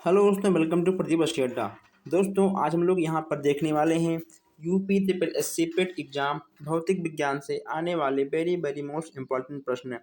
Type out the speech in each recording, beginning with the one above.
Hello दोस्तों, welcome to Pratibha study अड्डा। दोस्तों, आज हम लोग यहाँ पर देखने वाले हैं यूपी ट्रिपल एससी पेट एग्जाम भौतिक विज्ञान से आने वाले वेरी वेरी मोस्ट इम्पॉर्टेंट प्रश्न।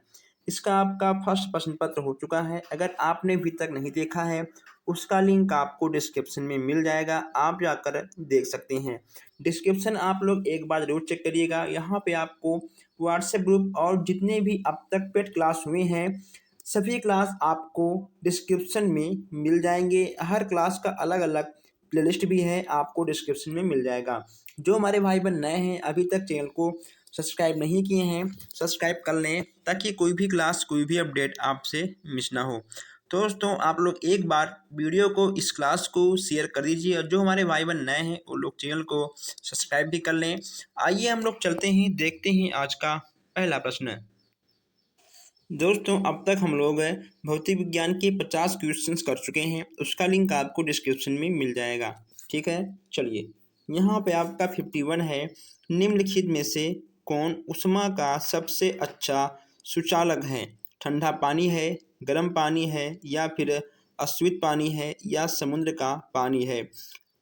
इसका आपका फर्स्ट प्रश्न पत्र हो चुका है। अगर आपने अभी तक नहीं देखा है, उसका लिंक आपको डिस्क्रिप्शन में मिल जाएगा, आप जाकर देख सकते हैं। डिस्क्रिप्शन आप लोग एक बार जरूर चेक करिएगा। यहाँ पे आपको व्हाट्सएप ग्रुप और जितने भी अब तक पेट क्लास हुए हैं सभी क्लास आपको डिस्क्रिप्शन में मिल जाएंगे। हर क्लास का अलग अलग प्लेलिस्ट भी है, आपको डिस्क्रिप्शन में मिल जाएगा। जो हमारे भाई बहन नए हैं, अभी तक चैनल को सब्सक्राइब नहीं किए हैं, सब्सक्राइब कर लें ताकि कोई भी क्लास कोई भी अपडेट आपसे मिस ना हो। तो दोस्तों, आप लोग एक बार वीडियो को इस क्लास को शेयर कर दीजिए और जो हमारे भाई बहन नए हैं वो लोग चैनल को सब्सक्राइब भी कर लें। आइए हम लोग चलते हैं, देखते हैं आज का पहला प्रश्न। दोस्तों, अब तक हम लोग भौतिक विज्ञान के 50 क्वेश्चंस कर चुके हैं। उसका लिंक आपको डिस्क्रिप्शन में मिल जाएगा। ठीक है, चलिए। यहाँ पे आपका 51 है। निम्नलिखित में से कौन ऊष्मा का सबसे अच्छा सुचालक है? ठंडा पानी है, गर्म पानी है, या फिर अस्वित पानी है, या समुद्र का पानी है?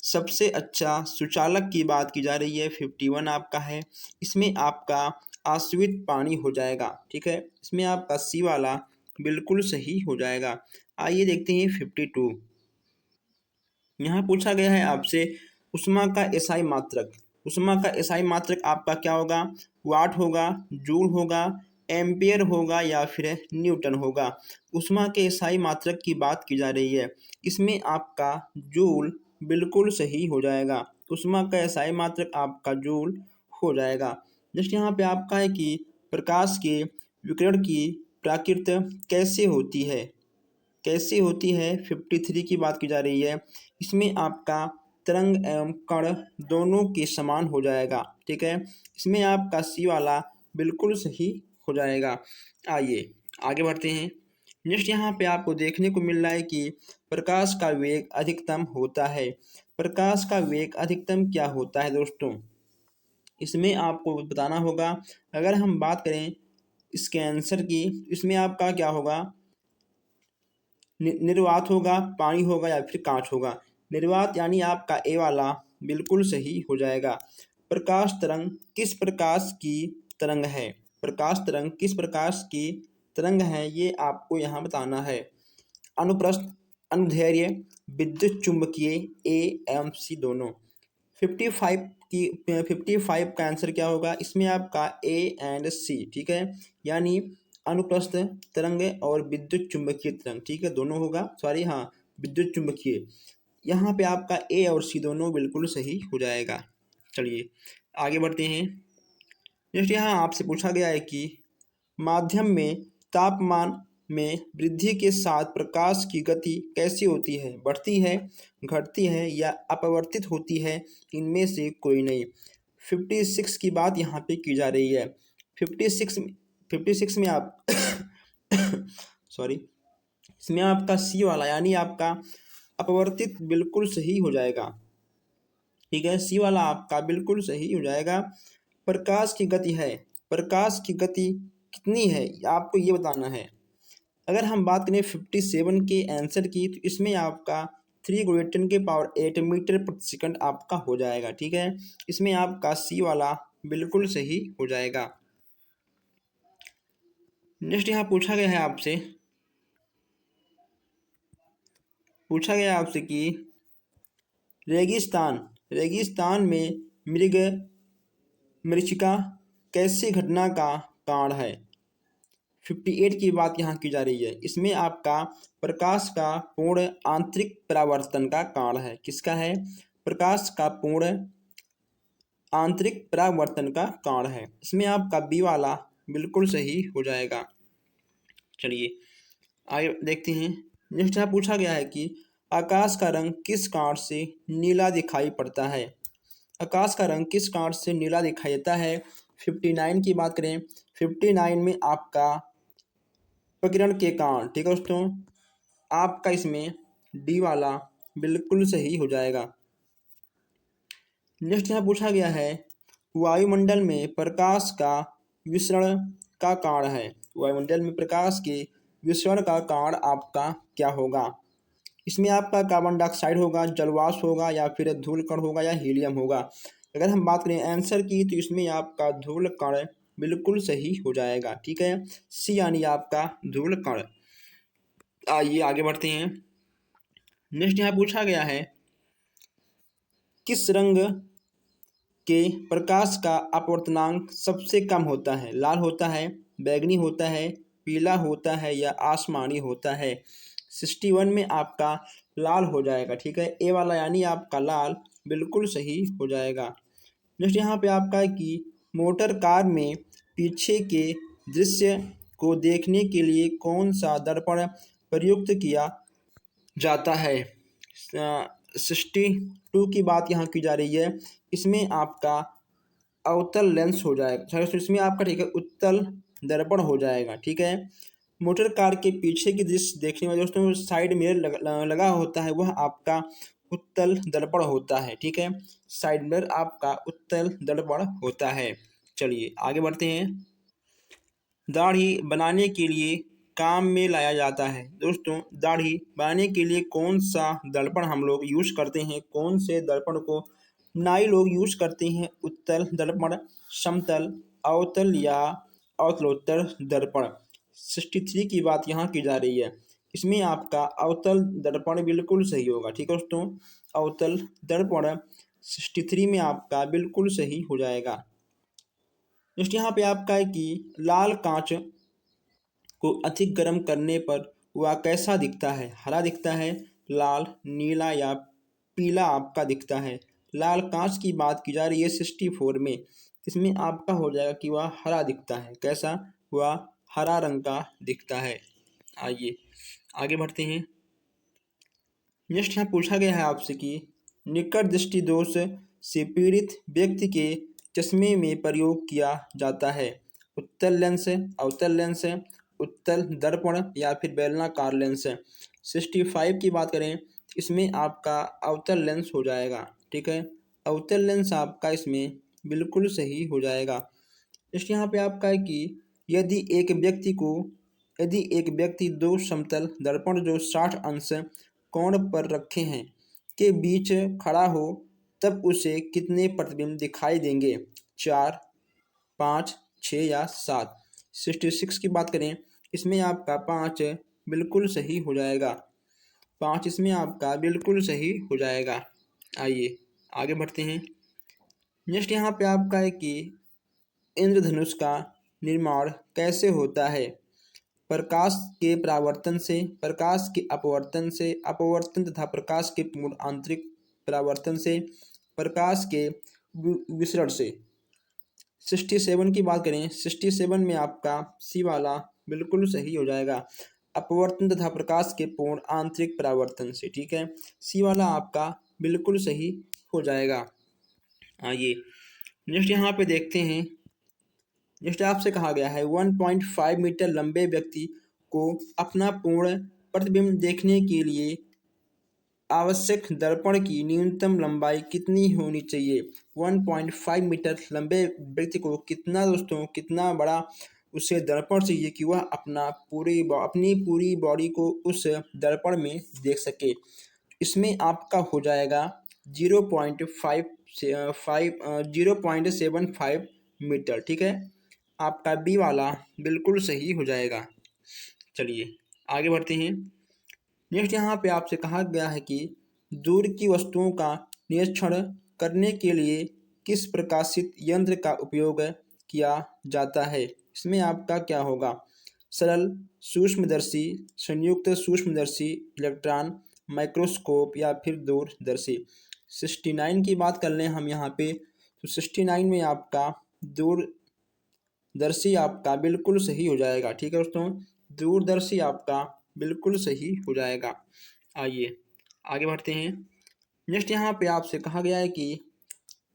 सबसे अच्छा सुचालक की बात की जा रही है। 51 आपका है। इसमें आपका आश्रित पानी हो जाएगा। ठीक है, इसमें आपका सी वाला बिल्कुल सही हो जाएगा। आइए देखते हैं 52। यहाँ पूछा गया है आपसे उष्मा का एसआई मात्रक। उष्मा का एसआई मात्रक आपका क्या होगा? वाट होगा, जूल होगा, एम्पियर होगा, या फिर न्यूटन होगा? उष्मा के एसआई मात्रक की बात की जा रही है। इसमें आपका जूल बिल्कुल सही हो जाएगा। उष्मा का एसआई मात्रक आपका जूल हो जाएगा। नेक्स्ट यहाँ पे आपका है कि प्रकाश के विकिरण की प्रकृति कैसे होती है? कैसे होती है? 53 की बात की जा रही है। इसमें आपका तरंग एवं कण दोनों के समान हो जाएगा। ठीक है, इसमें आपका सी वाला बिल्कुल सही हो जाएगा। आइए आगे बढ़ते हैं। नेक्स्ट यहाँ पे आपको देखने को मिल रहा है कि प्रकाश का वेग अधिकतम होता है। प्रकाश का वेग अधिकतम क्या होता है दोस्तों? इसमें आपको बताना होगा। अगर हम बात करें इसके आंसर की, इसमें आपका क्या होगा? निर्वात होगा, पानी होगा, या फिर कांच होगा? निर्वात यानी आपका ए वाला बिल्कुल सही हो जाएगा। प्रकाश तरंग किस प्रकाश की तरंग है? प्रकाश तरंग किस प्रकाश की तरंग है, ये आपको यहाँ बताना है। अनुप्रस्थ, अनुदैर्ध्य, विद्युत चुंबकीय, ए एवं सी दोनों। 55 का आंसर क्या होगा? इसमें आपका ए एंड सी। ठीक है, यानी अनुप्रस्थ तरंग और विद्युत चुंबकीय तरंग। ठीक है, दोनों होगा, सॉरी, हाँ, विद्युत चुंबकीय। यहाँ पे आपका ए और सी दोनों बिल्कुल सही हो जाएगा। चलिए आगे बढ़ते हैं। नेक्स्ट यहाँ आपसे पूछा गया है कि माध्यम में तापमान में वृद्धि के साथ प्रकाश की गति कैसी होती है? बढ़ती है, घटती है, या अपवर्तित होती है? इनमें से कोई नहीं। 56 की बात यहाँ पे की जा रही है। 56 में आप सॉरी, इसमें आपका सी वाला यानी आपका अपवर्तित बिल्कुल सही हो जाएगा। ठीक है, सी वाला आपका बिल्कुल सही हो जाएगा। प्रकाश की गति है, प्रकाश की गति कितनी है आपको ये बताना है। अगर हम बात करें 57 के आंसर की, तो इसमें आपका 3 × 10⁸ मीटर प्रति सेकंड आपका हो जाएगा। ठीक है, इसमें आपका सी वाला बिल्कुल सही हो जाएगा। नेक्स्ट यहाँ पूछा गया आपसे कि रेगिस्तान रेगिस्तान में मृग मरीचिका कैसी घटना का कारण है? 58 की बात यहाँ की जा रही है। इसमें आपका प्रकाश का पूर्ण आंतरिक परावर्तन का कारण है। किसका है? प्रकाश का पूर्ण आंतरिक परावर्तन का कारण है। इसमें आपका बी वाला बिल्कुल सही हो जाएगा। चलिए आगे देखते हैं। नेक्स्ट यहाँ पूछा गया है कि आकाश का रंग किस कारण से नीला दिखाई पड़ता है? आकाश का रंग किस कारण से नीला दिखाई देता है? 59 की बात करें, 59 में आपका प्रकीर्णन के कारण। ठीक है दोस्तों, आपका इसमें डी वाला बिल्कुल सही हो जाएगा। नेक्स्ट यहाँ पूछा गया है वायुमंडल में प्रकाश का विसरण का कारण है। वायुमंडल में प्रकाश के विसरण का कारण आपका क्या होगा? इसमें आपका कार्बन डाइऑक्साइड होगा, जलवाष्प होगा या फिर धूल कण होगा या हीलियम होगा। अगर हम बात करें आंसर की तो इसमें आपका धूल कण बिल्कुल सही हो जाएगा। ठीक है, सी यानी आपका धूल कण। आइए आगे बढ़ते हैं। नेक्स्ट यहाँ पूछा गया है किस रंग के प्रकाश का अपवर्तनांक सबसे कम होता है? लाल होता है, बैंगनी होता है, पीला होता है या आसमानी होता है? 61 में आपका लाल हो जाएगा। ठीक है, ए वाला यानी आपका लाल बिल्कुल सही हो जाएगा। नेक्स्ट यहाँ पे आपका है कि मोटर कार में पीछे के दृश्य को देखने के लिए कौन सा दर्पण प्रयुक्त किया जाता है? 62 की बात यहाँ की जा रही है। इसमें आपका अवतल लेंस हो जाएगा, सॉरी इसमें आपका ठीक है उत्तल दर्पण हो जाएगा। ठीक है, मोटर कार के पीछे की दृश्य देखने में दोस्तों साइड मिरर लगा होता है, वह आपका उत्तल दर्पण होता है। ठीक है, साइड मिरर आपका उत्तल दर्पण होता है। चलिए आगे बढ़ते हैं। दाढ़ी बनाने के लिए काम में लाया जाता है। दोस्तों दाढ़ी बनाने के लिए कौन सा दर्पण हम लोग यूज करते हैं? कौन से दर्पण को नाई लोग यूज करते हैं? उत्तल दर्पण, समतल, अवतल या अवतलोत्तर दर्पण। 63 की बात यहाँ की जा रही है। इसमें आपका अवतल दर्पण बिल्कुल सही होगा। ठीक है दोस्तों, अवतल दर्पण 63 में आपका बिल्कुल सही हो जाएगा। नेक्स्ट यहाँ पे आपका है कि लाल कांच को अधिक गर्म करने पर वह कैसा दिखता है? हरा दिखता है, लाल, नीला या पीला आपका दिखता है। लाल कांच की बात की जा रही है 64 में। इसमें आपका हो जाएगा कि वह हरा दिखता है। कैसा? वह हरा रंग का दिखता है। आइए आगे बढ़ते हैं। नेक्स्ट यहाँ पूछा गया है आपसे कि निकट दृष्टि दोष से पीड़ित व्यक्ति के चश्मे में प्रयोग किया जाता है। उत्तल लेंस, अवतल लेंस, उत्तल दर्पण या फिर बेलनाकार लेंस। 65 की बात करें इसमें आपका अवतल लेंस हो जाएगा। ठीक है, अवतल लेंस आपका इसमें बिल्कुल सही हो जाएगा। नेक्स्ट यहाँ पे आपका है कि यदि एक व्यक्ति दो समतल दर्पण जो 60 अंश कोण पर रखे हैं के बीच खड़ा हो तब उसे कितने प्रतिबिंब दिखाई देंगे? 4, 5, 6 या 7? 66 की बात करें इसमें आपका 5 बिल्कुल सही हो जाएगा। 5 इसमें आपका बिल्कुल सही हो जाएगा। आइए आगे बढ़ते हैं। नेक्स्ट यहाँ पे आपका है कि इंद्रधनुष का निर्माण कैसे होता है? प्रकाश के परावर्तन से, प्रकाश के अपवर्तन से, अपवर्तन तथा प्रकाश के पूर्ण आंतरिक परावर्तन से, प्रकाश के विसरण से। 67 की बात करें 67 में आपका सी वाला बिल्कुल सही हो जाएगा। अपवर्तन तथा प्रकाश के पूर्ण आंतरिक परावर्तन से। ठीक है, सी वाला आपका बिल्कुल सही हो जाएगा। आइए नेक्स्ट यहाँ पे देखते हैं। नेक्स्ट आपसे कहा गया है 1.5 मीटर लंबे व्यक्ति को अपना पूर्ण प्रतिबिंब देखने के लिए आवश्यक दर्पण की न्यूनतम लंबाई कितनी होनी चाहिए? 1.5 मीटर लंबे व्यक्ति को कितना दोस्तों कितना बड़ा उसे दर्पण चाहिए कि वह अपनी पूरी बॉडी को उस दर्पण में देख सके? इसमें आपका हो जाएगा 0.75 मीटर। ठीक है, आपका बी वाला बिल्कुल सही हो जाएगा। चलिए आगे बढ़ते हैं। नेक्स्ट यहाँ पे आपसे कहा गया है कि दूर की वस्तुओं का निरीक्षण करने के लिए किस प्रकाशित यंत्र का उपयोग किया जाता है? इसमें आपका क्या होगा? सरल सूक्ष्मदर्शी, संयुक्त सूक्ष्मदर्शी, इलेक्ट्रॉन माइक्रोस्कोप या फिर दूरदर्शी। 69 की बात कर लें हम यहाँ पे तो 69 में आपका दूरदर्शी आपका बिल्कुल सही हो जाएगा। ठीक है दोस्तों, दूरदर्शी आपका बिल्कुल सही हो जाएगा। आइए आगे बढ़ते हैं। नेक्स्ट यहाँ पे आपसे कहा गया है कि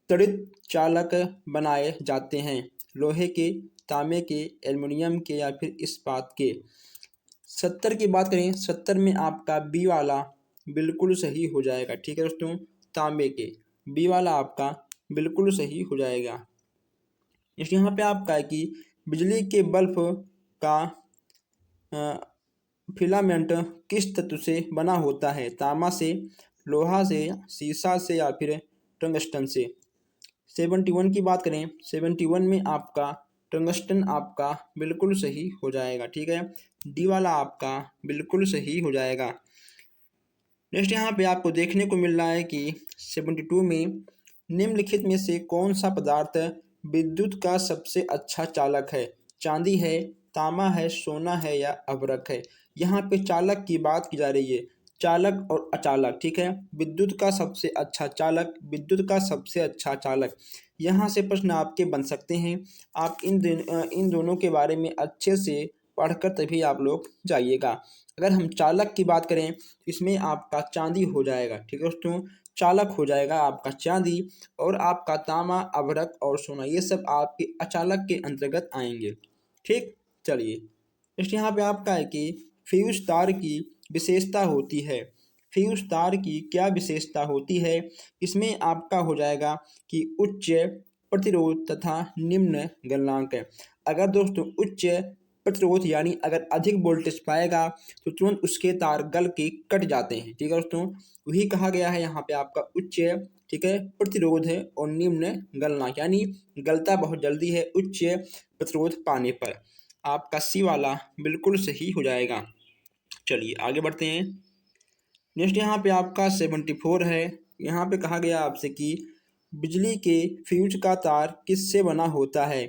त्वरित चालक बनाए जाते हैं लोहे के, तांबे के, एल्युमिनियम के या फिर इस्पात के। 70 की बात करें 70 में आपका बी वाला बिल्कुल सही हो जाएगा। ठीक है दोस्तों, तांबे के बी वाला आपका बिल्कुल सही हो जाएगा। यहाँ पे आपका है कि बिजली के बल्ब का फिलामेंट किस तत्व से बना होता है? तांबा से, लोहा से, सीसा से या फिर टंगस्टन से? 71 की बात करें, 71 में आपका टंगस्टन आपका बिल्कुल सही हो जाएगा। ठीक है, डी वाला आपका बिल्कुल सही हो जाएगा। नेक्स्ट यहाँ पे आपको देखने को मिल रहा है कि 72 में निम्नलिखित में से कौन सा पदार्थ विद्युत का सबसे अच्छा चालक है? चांदी है, तांबा है, सोना है या अभ्रक है? यहाँ पे चालक की बात की जा रही है, चालक और अचालक। ठीक है, विद्युत का सबसे अच्छा चालक, विद्युत का सबसे अच्छा चालक, यहाँ से प्रश्न आपके बन सकते हैं। आप इन दोनों के बारे में अच्छे से पढ़कर तभी आप लोग जाइएगा। अगर हम चालक की बात करें तो इसमें आपका चांदी हो जाएगा। ठीक है दोस्तों, चालक हो जाएगा आपका चांदी, और आपका तांबा, अभ्रक और सोना ये सब आपके अचालक के अंतर्गत आएंगे। ठीक, चलिए नेक्स्ट यहाँ पे आपका है कि फ्यूज तार की विशेषता होती है। फ्यूज तार की क्या विशेषता होती है? इसमें आपका हो जाएगा कि उच्च प्रतिरोध तथा निम्न गलनांक। अगर दोस्तों उच्च प्रतिरोध यानी अगर अधिक वोल्टेज पाएगा तो तुरंत उसके तार गल के कट जाते हैं। ठीक है दोस्तों, वही कहा गया है यहाँ पे आपका उच्च, ठीक है, प्रतिरोध है और निम्न गलनांक यानी गलता बहुत जल्दी है उच्च प्रतिरोध पाने पर। आपका सी वाला बिल्कुल सही हो जाएगा। चलिए आगे बढ़ते हैं। नेक्स्ट यहाँ पे आपका 74 है। यहाँ पे कहा गया आपसे कि बिजली के फ्यूज का तार किससे बना होता है?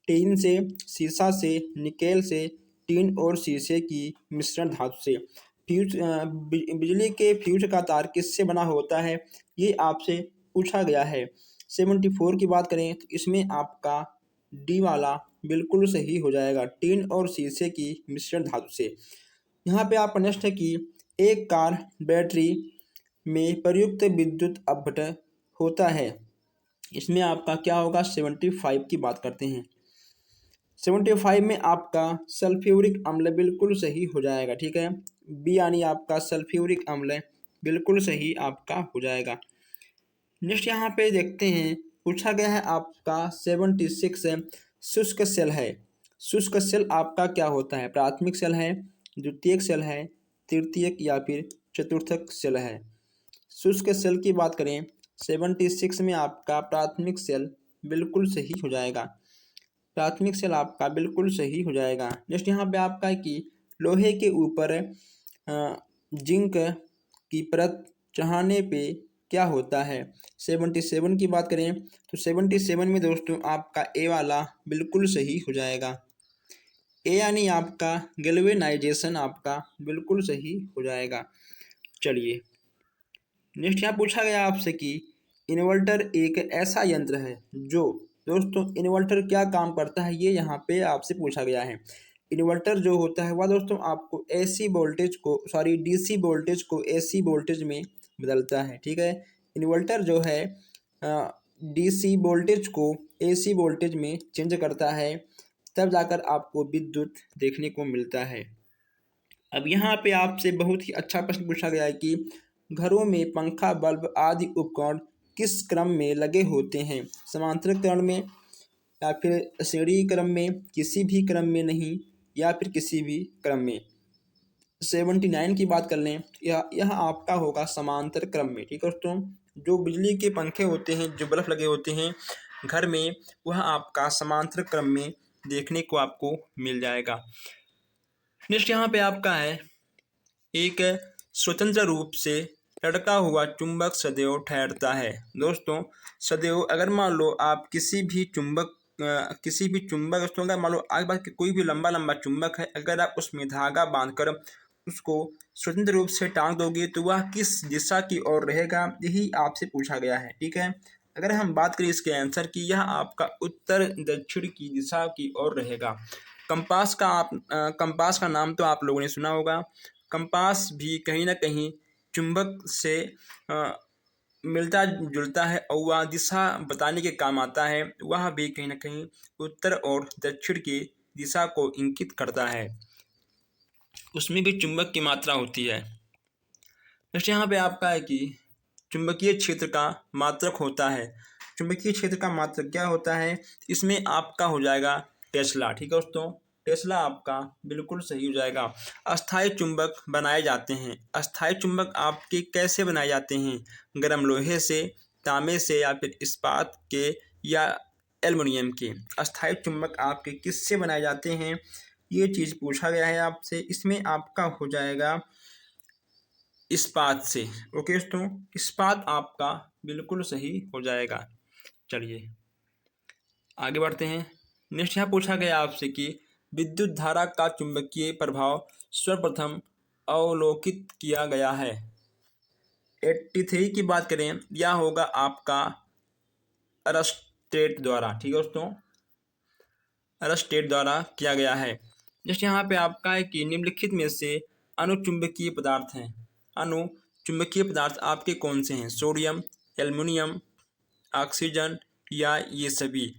टीन से, सीसा से, निकेल से, टीन और शीशे की मिश्रण धातु से। बिजली के फ्यूज का तार किससे बना होता है, ये आपसे पूछा गया है। 74 की बात करें तो इसमें आपका डी वाला बिल्कुल सही हो जाएगा, टीन और शीशे की मिश्रण धातु से। यहाँ पे आपका नेक्स्ट है कि एक कार बैटरी में प्रयुक्त विद्युत अपघटन होता है, इसमें आपका क्या होगा? 75 की बात करते हैं। 75 में आपका सल्फ्यूरिक अम्ल बिल्कुल सही हो जाएगा। ठीक है, बी यानी आपका सल्फ्यूरिक अम्ल बिल्कुल सही आपका हो जाएगा। नेक्स्ट यहाँ पे देखते हैं, पूछा गया है आपका 76 शुष्क सेल है। शुष्क सेल आपका क्या होता है? प्राथमिक सेल है, द्वितीयक सेल है, तृतीयक या फिर चतुर्थक सेल है? शुष्क सेल की बात करें 76 में आपका प्राथमिक सेल बिल्कुल सही हो जाएगा। प्राथमिक सेल आपका बिल्कुल सही हो जाएगा। नेक्स्ट यहाँ पे आपका है कि लोहे के ऊपर जिंक की परत चढ़ाने पे क्या होता है? 77 की बात करें तो 77 में दोस्तों आपका ए वाला बिल्कुल सही हो जाएगा। ए यानी आपका गैल्वेनाइजेशन आपका बिल्कुल सही हो जाएगा। चलिए नेक्स्ट यहाँ पूछा गया आपसे कि इन्वर्टर एक ऐसा यंत्र है जो, दोस्तों इन्वर्टर क्या काम करता है ये यहाँ पे आपसे पूछा गया है। इन्वर्टर जो होता है वह दोस्तों आपको एसी वोल्टेज को डीसी वोल्टेज को एसी वोल्टेज में बदलता है। ठीक है, इन्वर्टर जो है डीसी वोल्टेज को एसी वोल्टेज में चेंज करता है, तब जाकर आपको विद्युत देखने को मिलता है। अब यहाँ पे आपसे बहुत ही अच्छा प्रश्न पूछा गया है कि घरों में पंखा, बल्ब आदि उपकरण किस क्रम में लगे होते हैं? समांतर क्रम में या फिर श्रेणी क्रम में, किसी भी क्रम में नहीं या फिर किसी भी क्रम में? 79 की बात कर लें, यह आपका होगा समांतर क्रम में। ठीक है दोस्तों, जो बिजली के पंखे होते हैं, जो बल्ब लगे होते हैं घर में, वह आपका समांतर क्रम में देखने को आपको मिल जाएगा। नेक्स्ट यहाँ पे आपका है, एक स्वतंत्र रूप से लटका हुआ चुंबक सदैव ठहरता है। दोस्तों सदैव, अगर मान लो आप किसी भी चुंबक दोस्तों, अगर मान लो आपके पास कोई भी लंबा लंबा चुंबक है, अगर आप उसमें धागा बांधकर उसको स्वतंत्र रूप से टांग दोगे तो वह किस दिशा की ओर रहेगा, यही आपसे पूछा गया है। ठीक है, अगर हम बात करें इसके आंसर की, यह आपका उत्तर दक्षिण की दिशा की ओर रहेगा। कंपास का नाम तो आप लोगों ने सुना होगा। कंपास भी कहीं ना कहीं चुंबक से मिलता जुलता है और वह दिशा बताने के काम आता है। वह भी कहीं ना कहीं उत्तर और दक्षिण की दिशा को इंगित करता है, उसमें भी चुंबक की मात्रा होती है। नेक्स्ट यहाँ पे आपका है कि चुंबकीय क्षेत्र का मात्रक होता है। चुंबकीय क्षेत्र का मात्रक क्या होता है? इसमें आपका हो जाएगा टेस्ला। ठीक है दोस्तों, टेस्ला आपका बिल्कुल सही हो जाएगा। अस्थायी चुंबक बनाए जाते हैं। अस्थायी चुंबक आपके कैसे बनाए जाते हैं? गर्म लोहे से, तांबे से या फिर इस्पात के या एल्युमिनियम के। अस्थायी चुंबक आपके किससे बनाए जाते हैं? ये चीज़ पूछा गया है आपसे। इसमें आपका हो जाएगा इस्पात से। ओके दोस्तों, इस्पात आपका बिल्कुल सही हो जाएगा। चलिए आगे बढ़ते हैं। नेक्स्ट यहाँ पूछा गया आपसे कि विद्युत धारा का चुंबकीय प्रभाव सर्वप्रथम अवलोकित किया गया है। 83 की बात करें, यह होगा आपका अरस्टेट द्वारा। ठीक है दोस्तों, अरस्टेट द्वारा किया गया है। जैसे यहाँ पे आपका है कि निम्नलिखित में से अनुचुंबकीय पदार्थ हैं। अनुचुंबकीय पदार्थ आपके कौन से हैं? सोडियम, एल्युमिनियम, ऑक्सीजन या ये सभी।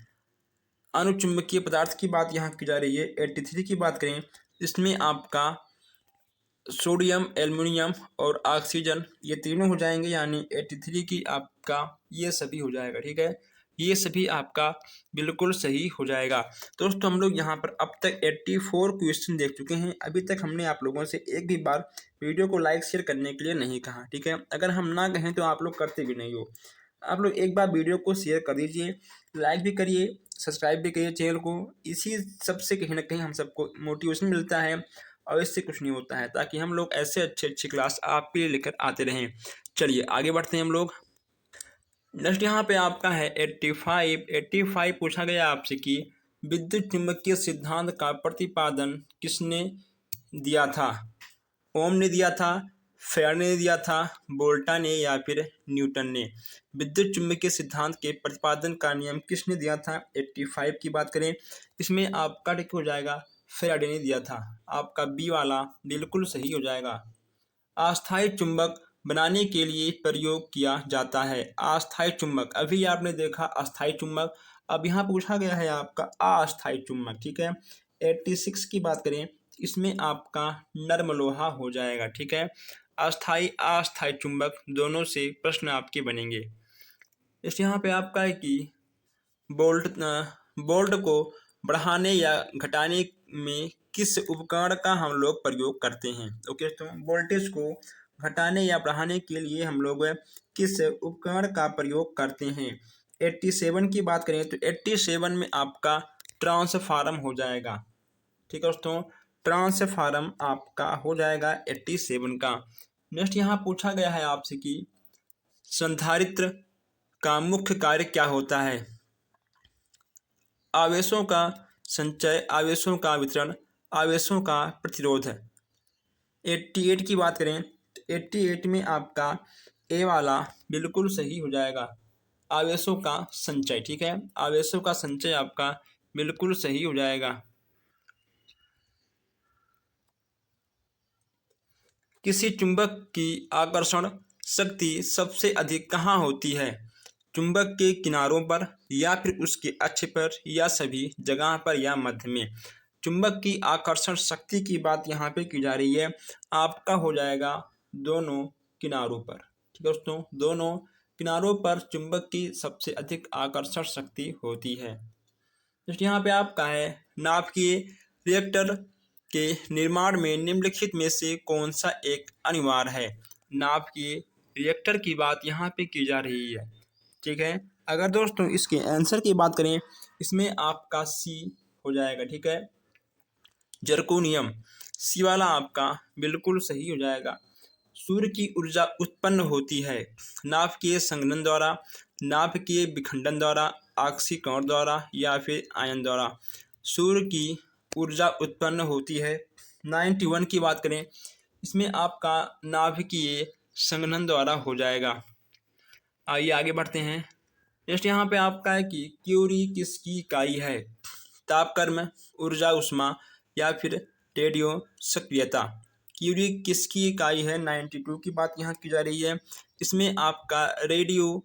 अनुचुंबकीय पदार्थ की बात यहाँ की जा रही है। 83 की बात करें, इसमें आपका सोडियम, एल्युमिनियम और ऑक्सीजन ये तीनों हो जाएंगे, यानी 83 की आपका ये सभी हो जाएगा। ठीक है, ये सभी आपका बिल्कुल सही हो जाएगा। दोस्तों हम लोग यहाँ पर अब तक 84 क्वेश्चन देख चुके हैं। अभी तक हमने आप लोगों से एक भी बार वीडियो को लाइक शेयर करने के लिए नहीं कहा। ठीक है, अगर हम ना कहें तो आप लोग करते भी नहीं हो। आप लोग एक बार वीडियो को शेयर कर दीजिए, लाइक भी करिए, सब्सक्राइब भी करिए चैनल को। इसी सबसे कहीं ना कहीं हम सबको मोटिवेशन मिलता है और इससे कुछ नहीं होता है, ताकि हम लोग ऐसे अच्छे अच्छी क्लास आपके लिए लेकर आते रहें। चलिए आगे बढ़ते हैं हम लोग। नेक्स्ट यहाँ पे आपका है 85 पूछा गया आपसे कि विद्युत चुंबकीय सिद्धांत का प्रतिपादन किसने दिया था? ओम ने दिया था, फेराडे ने दिया था, वोल्टा ने या फिर न्यूटन ने। विद्युत चुंबकीय सिद्धांत के प्रतिपादन का नियम किसने दिया था? 85 की बात करें, इसमें आपका टिक हो जाएगा फेराडे ने दिया था। आपका बी वाला बिल्कुल सही हो जाएगा। अस्थायी चुंबक बनाने के लिए प्रयोग किया जाता है। अस्थायी चुंबक, अभी आपने देखा अस्थायी चुंबक, अब यहाँ पूछा गया है आपका अस्थायी चुंबक। ठीक है, 86 की बात करें, इसमें आपका नर्म लोहा हो जाएगा। ठीक है, अस्थायी अस्थायी चुंबक दोनों से प्रश्न आपके बनेंगे। इस यहाँ पे आपका है कि बोल्ट को बढ़ाने या घटाने में किस उपकरण का हम लोग प्रयोग करते हैं? ओके, तो वोल्टेज को घटाने या बढ़ाने के लिए हम लोग किस उपकरण का प्रयोग करते हैं? 87 की बात करें तो 87 में आपका ट्रांसफार्म हो जाएगा। ठीक है दोस्तों, ट्रांसफार्म आपका हो जाएगा 87 का। नेक्स्ट यहाँ पूछा गया है आपसे कि संधारित्र का मुख्य कार्य क्या होता है? आवेशों का संचय, आवेशों का वितरण, आवेशों का प्रतिरोध है। 88 की बात करें तो 88 में आपका ए वाला बिल्कुल सही हो जाएगा, आवेशों का संचय। ठीक है, आवेशों का संचय आपका बिल्कुल सही हो जाएगा। किसी चुंबक की आकर्षण शक्ति सबसे अधिक कहाँ होती है? चुंबक के किनारों पर या फिर उसके अक्ष पर या सभी जगह पर या मध्य में। चुंबक की आकर्षण शक्ति की बात यहाँ पे की जा रही है, आपका हो जाएगा दोनों किनारों पर। ठीक है दोस्तों, दोनों किनारों पर चुंबक की सबसे अधिक आकर्षण शक्ति होती है। तो यहाँ पे आपका है नाभिकीय रिएक्टर के निर्माण में निम्नलिखित में से कौन सा एक अनिवार्य है? नाभिकीय रिएक्टर की बात यहाँ पे की जा रही है। ठीक है, अगर दोस्तों इसके आंसर की बात करें, इसमें आपका सी हो जाएगा। ठीक है, जर्कोनियम, सी वाला आपका बिल्कुल सही हो जाएगा। सूर्य की ऊर्जा उत्पन्न होती है नाभिकीय संघनन द्वारा, नाभिकीय विखंडन द्वारा, ऑक्सीकरण द्वारा या फिर आयन द्वारा। सूर्य की ऊर्जा उत्पन्न होती है। 91 की बात करें, इसमें आपका नाभिकीय संघनन द्वारा हो जाएगा। आइए आगे बढ़ते हैं। नेक्स्ट यहाँ पे आपका है कि क्यूरी किसकी इकाई है? तापक्रम, ऊर्जा उष्मा या फिर रेडियो सक्रियता। क्यूरी किसकी इकाई है? 92 की बात यहाँ की जा रही है, इसमें आपका रेडियो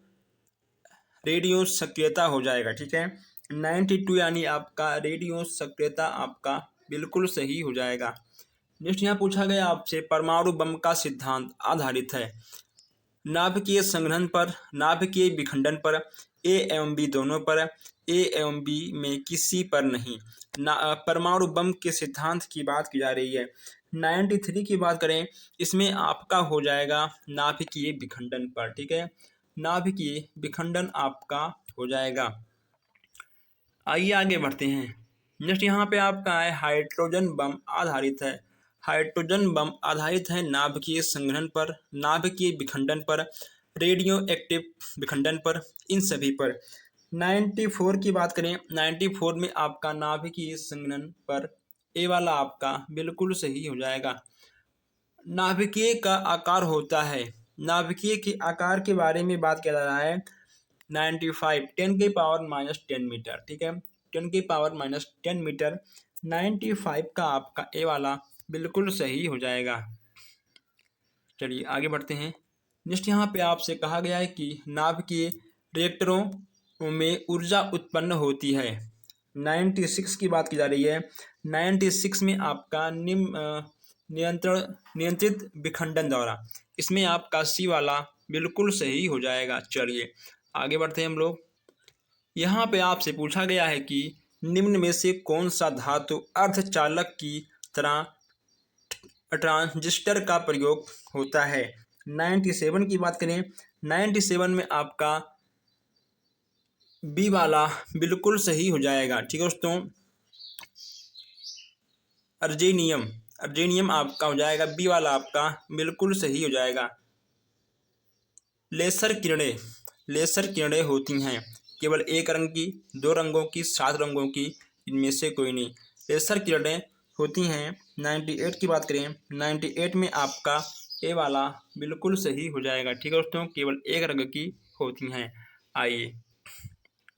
सक्रियता हो जाएगा। ठीक है, 92 यानी आपका रेडियो सक्रियता आपका बिल्कुल सही हो जाएगा। नेक्स्ट यहाँ पूछा गया आपसे परमाणु बम का सिद्धांत आधारित है। नाभिकीय संघनन पर, नाभिकीय विखंडन पर, ए एवं बी दोनों पर, ए एवं बी में किसी पर नहीं। परमाणु बम के सिद्धांत की बात की जा रही है। 93 की बात करें, इसमें आपका हो जाएगा नाभिकीय विखंडन पर। ठीक है, नाभिकीय विखंडन आपका हो जाएगा। आइए आगे बढ़ते हैं। नेक्स्ट यहाँ पे आपका है हाइड्रोजन बम आधारित है। हाइड्रोजन बम आधारित है नाभिकीय संघनन पर, नाभिकीय विखंडन पर, रेडियो एक्टिव विखंडन पर, इन सभी पर। 94 की बात करें, 94 में आपका नाभिकीय संघनन पर ए वाला आपका बिल्कुल सही हो जाएगा। नाभिकीय का आकार होता है, नाभिकीय के आकार के बारे में बात किया जा रहा है। 95 10⁻⁻10 मीटर। ठीक है, 10⁻⁻10 मीटर। 95 का आपका ए वाला बिल्कुल सही हो जाएगा। चलिए आगे बढ़ते हैं। नेक्स्ट यहाँ पे आपसे कहा गया है कि नाभिकीय रिएक्टरों में ऊर्जा उत्पन्न होती है। 96 की बात की जा रही है। 96 में आपका नियंत्रित विखंडन द्वारा, इसमें आपका सी वाला बिल्कुल सही हो जाएगा। चलिए आगे बढ़ते हैं हम लोग। यहाँ पे आपसे पूछा गया है कि निम्न में से कौन सा धातु अर्धचालक की तरह ट्रांजिस्टर का प्रयोग होता है। 97 की बात करें, 97 में आपका बी वाला बिल्कुल सही हो जाएगा। ठीक है दोस्तों, अर्जेनियम, अर्जेनियम आपका हो जाएगा बी वाला आपका बिल्कुल सही हो जाएगा। लेसर किरणें, लेसर किरणें होती हैं केवल एक रंग की, दो रंगों की, 7 रंगों की, इनमें से कोई नहीं। लेसर किरणें होती हैं। 98 की बात करें, 98 में आपका ए वाला बिल्कुल सही हो जाएगा। ठीक है दोस्तों, केवल एक रंग की होती हैं। आइए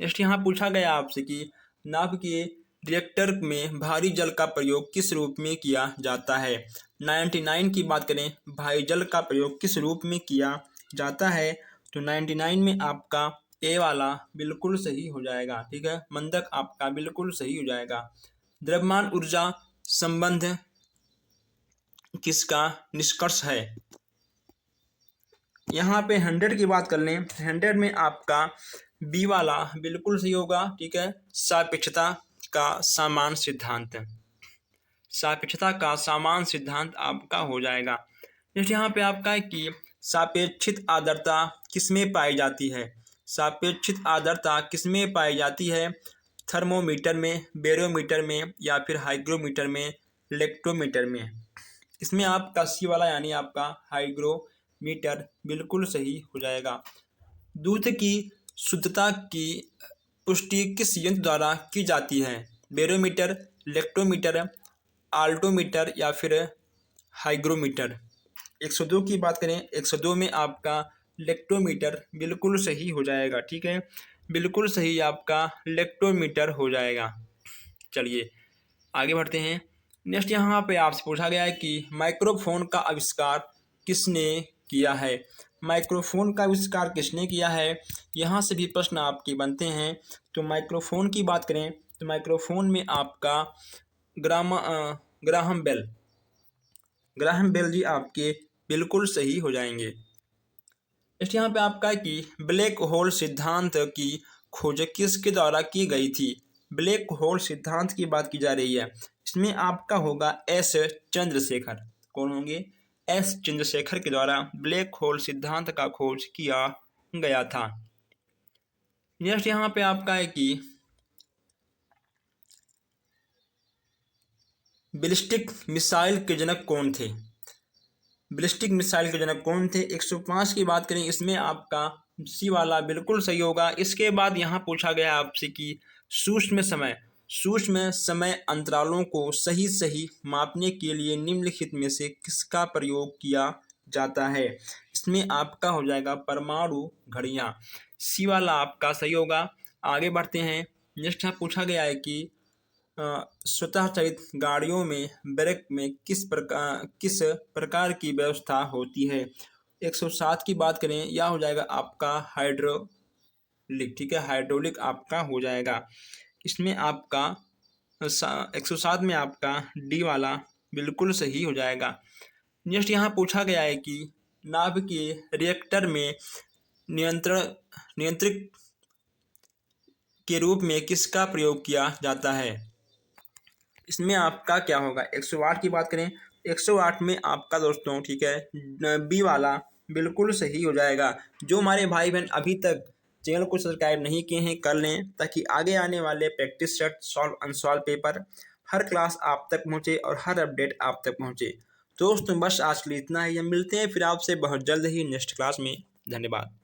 नेक्स्ट यहाँ पूछा गया आपसे कि नाभिकीय रिएक्टर में भारी जल का प्रयोग किस रूप में किया जाता है। 99 की बात करें, भारी जल का प्रयोग किस रूप में किया जाता है, तो 99 में आपका ए वाला बिल्कुल सही हो जाएगा। ठीक है, मंदक आपका बिल्कुल सही हो जाएगा। द्रव्यमान ऊर्जा संबंध किसका निष्कर्ष है। यहाँ पे 100 की बात कर लें, 100 में आपका बी वाला बिल्कुल सही होगा। ठीक है, सापेक्षता का समान सिद्धांत, सापेक्षता का समान सिद्धांत आपका हो जाएगा। जैसे यहाँ पे आपका है कि सापेक्षित आर्द्रता किसमें पाई जाती है। सापेक्षित आर्द्रता किसमें पाई जाती है, थर्मोमीटर में, बैरोमीटर में, या फिर हाइग्रोमीटर में, इलेक्ट्रोमीटर में। इसमें आपका सी वाला यानी आपका हाइग्रोमीटर बिल्कुल सही हो जाएगा। दूध की शुद्धता की पुष्टि किस यंत्र द्वारा की जाती है। बैरोमीटर, इलेक्ट्रोमीटर, आल्टोमीटर, या फिर हाइग्रोमीटर। 102 की बात करें, 102 में आपका इलेक्ट्रोमीटर बिल्कुल सही हो जाएगा। ठीक है, बिल्कुल सही आपका इलेक्ट्रोमीटर हो जाएगा। चलिए आगे बढ़ते हैं। नेक्स्ट यहाँ पे आपसे पूछा गया है कि माइक्रोफोन का आविष्कार किसने किया है। माइक्रोफोन का आविष्कार किसने किया है, यहाँ से भी प्रश्न आपके बनते हैं। तो माइक्रोफोन की बात करें तो माइक्रोफोन में आपका ग्राहम बेल, ग्राहम बेल जी आपके बिल्कुल सही हो जाएंगे। इस यहाँ पे आपका है कि ब्लैक होल सिद्धांत की खोज किसके द्वारा की गई थी। ब्लैक होल सिद्धांत की बात की जा रही है। इसमें आपका होगा एस चंद्रशेखर। कौन होंगे, एस चंद्रशेखर के द्वारा ब्लैक होल सिद्धांत का खोज किया गया था। नेक्स्ट यहाँ पे आपका है कि बैलिस्टिक मिसाइल के जनक कौन थे। बैलिस्टिक मिसाइल के जनक कौन थे, 105 की बात करें, इसमें आपका सी वाला बिल्कुल सही होगा। इसके बाद यहाँ पूछा गया आपसे कि सूक्ष्म समय अंतरालों को सही सही मापने के लिए निम्नलिखित में से किसका प्रयोग किया जाता है। इसमें आपका हो जाएगा परमाणु घड़ियाँ। सी वाला आपका सही होगा। आगे बढ़ते हैं। नेक्स्ट यहाँ पूछा गया है कि स्वतः चालित गाड़ियों में ब्रेक में किस प्रकार की व्यवस्था होती है। 107 की बात करें, यह हो जाएगा आपका हाइड्रोलिक। ठीक है, हाइड्रोलिक आपका हो जाएगा। इसमें आपका 107 में आपका डी वाला बिल्कुल सही हो जाएगा। नेक्स्ट यहाँ पूछा गया है कि नाभिकीय रिएक्टर में नियंत्रित के रूप में किसका प्रयोग किया जाता है? इसमें आपका क्या होगा, 108 की बात करें, 108 में आपका दोस्तों ठीक है बी वाला बिल्कुल सही हो जाएगा। जो हमारे भाई बहन अभी तक चैनल को सब्सक्राइब नहीं किए हैं कर लें, ताकि आगे आने वाले practice set, solve unsolve paper, हर क्लास आप तक पहुँचे और हर अपडेट आप तक पहुँचे। दोस्तों बस आज के लिए इतना ही, हम मिलते हैं फिर आपसे बहुत जल्द ही नेक्स्ट क्लास में। धन्यवाद।